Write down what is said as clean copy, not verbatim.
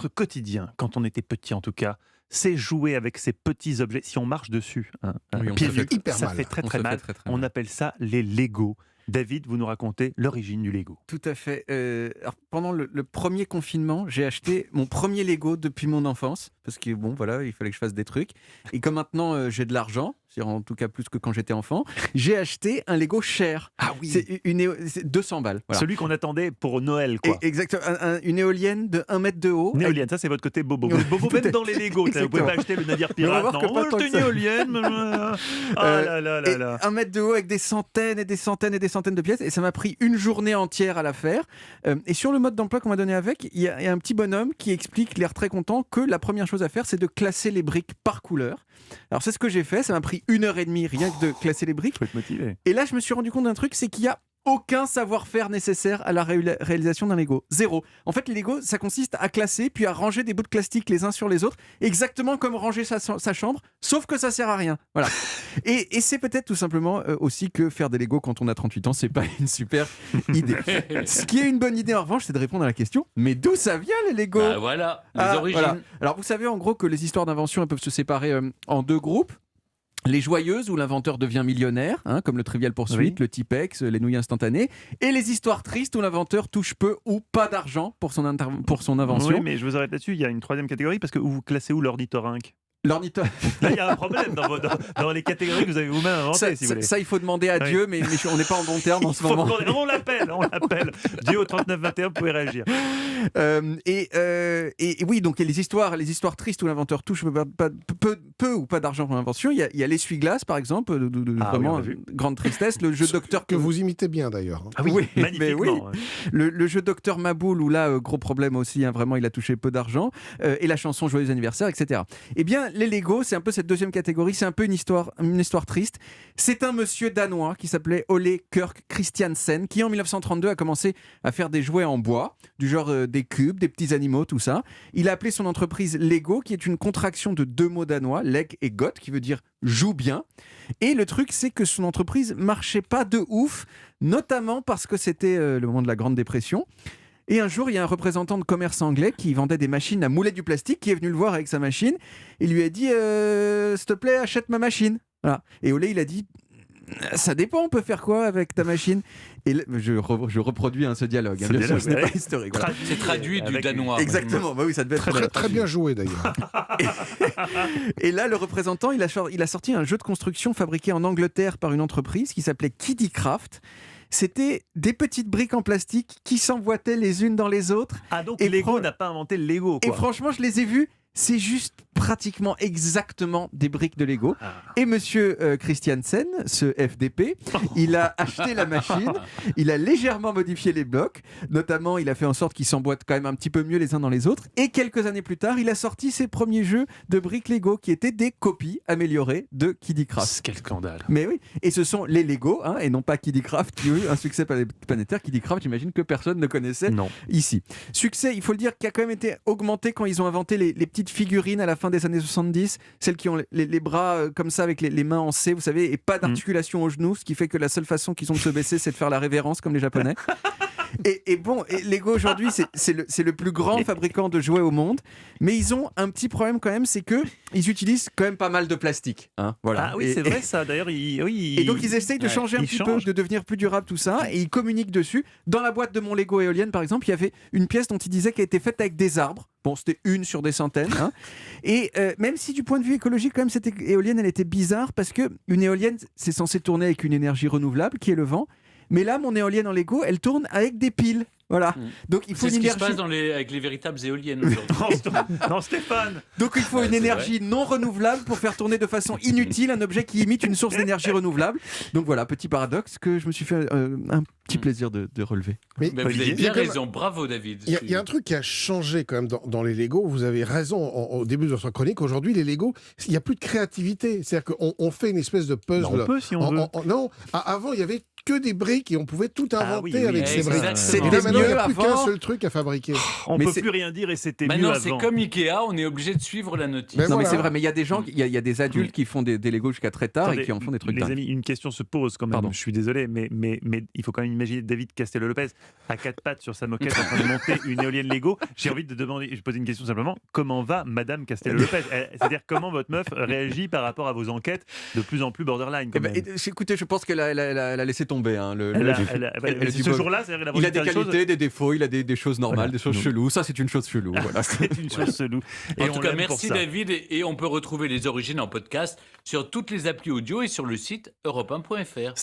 quotidien, quand on était petit en tout cas, c'est jouer avec ces petits objets. Si on marche dessus, Oui, on pieds se fait nus, hyper ça mal. fait très On très se fait mal. très, très On mal. appelle ça les Lego. David, vous nous racontez l'origine du Lego. Tout à fait. Alors, pendant le premier confinement, j'ai acheté mon premier Lego depuis mon enfance, parce que bon, voilà, il fallait que je fasse des trucs. Et comme maintenant j'ai de l'argent, c'est-à-dire en tout cas plus que quand j'étais enfant, j'ai acheté un Lego cher. Ah oui. C'est 200 balles. Voilà. Celui qu'on attendait pour Noël, quoi. Exactement. Une éolienne de 1 mètre de haut. Une éolienne, ça c'est votre côté bobo. Ouais, Bobo, tout même à dans les Lego, vous pouvez pas acheter le navire Mais on va pirate. voir que Non, pas tant c'est que une ça. éolienne. Ah là là là Et là. 1 mètre de haut avec des centaines et des centaines et des centaines de pièces. Et ça m'a pris une journée entière à la faire. Et sur le mode d'emploi qu'on m'a donné avec, il y a un petit bonhomme qui explique, l'air très content, que la première chose à faire, c'est de classer les briques par couleur. Alors c'est ce que j'ai fait. Ça m'a pris 1h30 rien que de classer les briques. Faut être motivé. Et là, je me suis rendu compte d'un truc, c'est qu'il y a aucun savoir-faire nécessaire à la réalisation d'un Lego. Zéro. En fait, les Lego, ça consiste à classer, puis à ranger des bouts de plastique les uns sur les autres, exactement comme ranger sa chambre, sauf que ça sert à rien. Voilà. Et c'est peut-être tout simplement aussi que faire des Lego quand on a 38 ans, c'est pas une super idée. Ce qui est une bonne idée, en revanche, c'est de répondre à la question, mais d'où ça vient les Lego? Bah voilà, les origines. Voilà. Alors, vous savez en gros que les histoires d'invention elles peuvent se séparer en deux groupes. Les joyeuses où l'inventeur devient millionnaire, comme le Trivial Poursuite, Oui. le Tipex, les nouilles instantanées, et les histoires tristes où l'inventeur touche peu ou pas d'argent pour son invention. Oui, mais je vous arrête là-dessus. Il y a une troisième catégorie parce que vous classez où l'ornithorynque? L'ornitho- Là, il y a un problème dans les catégories que vous avez vous-même inventées, si vous voulez. ça, il faut demander à Oui. Dieu, mais on n'est pas en bon terme en Il ce faut moment. on l'appelle. Dieu au 39-21, vous pouvez réagir. Et oui, donc il y a les histoires tristes où l'inventeur touche peu ou pas d'argent pour l'invention. Il y a l'essuie-glace, par exemple, Ah oui, vraiment on l'a vu. grande tristesse. Le jeu docteur Que vous imitez bien d'ailleurs. Ah oui, Oui, mais magnifiquement. oui. Le jeu Docteur Maboul, où là, gros problème aussi, vraiment, il a touché peu d'argent, et la chanson Joyeux anniversaire, etc. Eh bien, les Lego, c'est un peu cette deuxième catégorie, c'est un peu une histoire triste. C'est un monsieur danois qui s'appelait Ole Kirk Christiansen, qui en 1932 a commencé à faire des jouets en bois, du genre des cubes, des petits animaux, tout ça. Il a appelé son entreprise Lego, qui est une contraction de deux mots danois, leg et got, qui veut dire joue bien. Et le truc, c'est que son entreprise marchait pas de ouf, notamment parce que c'était le moment de la Grande Dépression. Et un jour, il y a un représentant de commerce anglais qui vendait des machines à mouler du plastique qui est venu le voir avec sa machine. Il lui a dit s'il te plaît, achète ma machine. Voilà. Et Olé, il a dit ça dépend, on peut faire quoi avec ta machine? Et là, je reproduis ce dialogue. Ce Bien sûr, dialogue, ce n'est ouais. pas historique. Voilà. C'est traduit du danois. Exactement, bah oui, ça devait être Très, très bien joué d'ailleurs. Et là, le représentant, il a sorti un jeu de construction fabriqué en Angleterre par une entreprise qui s'appelait Kiddicraft. C'était des petites briques en plastique qui s'emboîtaient les unes dans les autres. Ah, donc Et Lego n'a pas inventé le Lego, Et quoi. franchement, je les ai vus. C'est juste pratiquement exactement des briques de Lego. Ah. Et monsieur Christiansen, ce FDP, il a acheté la machine, il a légèrement modifié les blocs, notamment il a fait en sorte qu'ils s'emboîtent quand même un petit peu mieux les uns dans les autres. Et quelques années plus tard, il a sorti ses premiers jeux de briques Lego qui étaient des copies améliorées de Kiddicraft. Quel scandale. Mais oui, et ce sont les Lego, et non pas Kiddicraft, qui ont eu un succès planétaire. Kiddicraft, j'imagine que personne ne connaissait Non. ici. Succès, il faut le dire, qui a quand même été augmenté quand ils ont inventé les petites figurines à la fin des années 70, celles qui ont les bras comme ça avec les mains en C, vous savez, et pas d'articulation au genou, ce qui fait que la seule façon qu'ils ont de se baisser, c'est de faire la révérence comme les Japonais. Et Lego aujourd'hui, c'est le plus grand fabricant de jouets au monde, mais ils ont un petit problème quand même, c'est que ils utilisent quand même pas mal de plastique. Voilà. Ah oui, c'est vrai ça. D'ailleurs, Et donc ils essayent de changer un ils petit peu, changent. de devenir plus durable tout ça, et ils communiquent dessus. Dans la boîte de mon Lego éolienne par exemple, il y avait une pièce dont ils disaient qu'elle était faite avec des arbres. Bon, c'était une sur des centaines. Et même si du point de vue écologique, quand même, cette éolienne, elle était bizarre parce que une éolienne, c'est censé tourner avec une énergie renouvelable qui est le vent. Mais là, mon éolienne en Lego, elle tourne avec des piles. Voilà. Donc il faut C'est une ce qui se énergie. passe avec les véritables éoliennes aujourd'hui. Non, Stéphane. Donc il faut une c'est énergie non renouvelable pour faire tourner de façon inutile un objet qui imite une source d'énergie renouvelable. Donc voilà, petit paradoxe que je me suis fait un petit plaisir de relever. Mais Mais vous Olivier, avez il y a bien quand même- raison, bravo David. Il y a un truc qui a changé quand même dans les Lego. Vous avez raison au début de votre chronique. Aujourd'hui, les Lego, il n'y a plus de créativité. C'est-à-dire qu'on fait une espèce de puzzle. On peut si on veut. Non, avant, il y avait que des briques et on pouvait tout inventer oui, oui, avec ces briques. exactement. Et là, C'était maintenant, il n'y mieux a plus qu'un avant. seul truc à fabriquer. On Mais peut c'est- plus rien dire et c'était mieux Maintenant, avant. c'est comme Ikea, on est obligé de suivre la notice. Mais Non voilà. mais c'est vrai, mais il y a des gens, il y a des adultes qui font des Lego jusqu'à très tard Attendez, et qui en font des trucs les dingues. amis, une question se pose quand même. Pardon. Je suis désolé, mais il faut quand même imaginer David Castello-Lopez à 4 pattes sur sa moquette en train de monter une éolienne Lego. J'ai envie de demander, je pose une question simplement, comment va Madame Castello-Lopez? C'est-à-dire comment votre meuf réagit par rapport à vos enquêtes de plus en plus borderline quand même. Écoutez, je pense qu'elle a laissé tomber. Hein, ce jour-là, c'est-à-dire il a des qualités, des défauts, il a des choses normales, des choses cheloues. Ça, c'est une chose chelou. Voilà. C'est une chose chelou. En tout cas, merci David. Et on peut retrouver les origines en podcast sur toutes les applis audio et sur le site europe1.fr.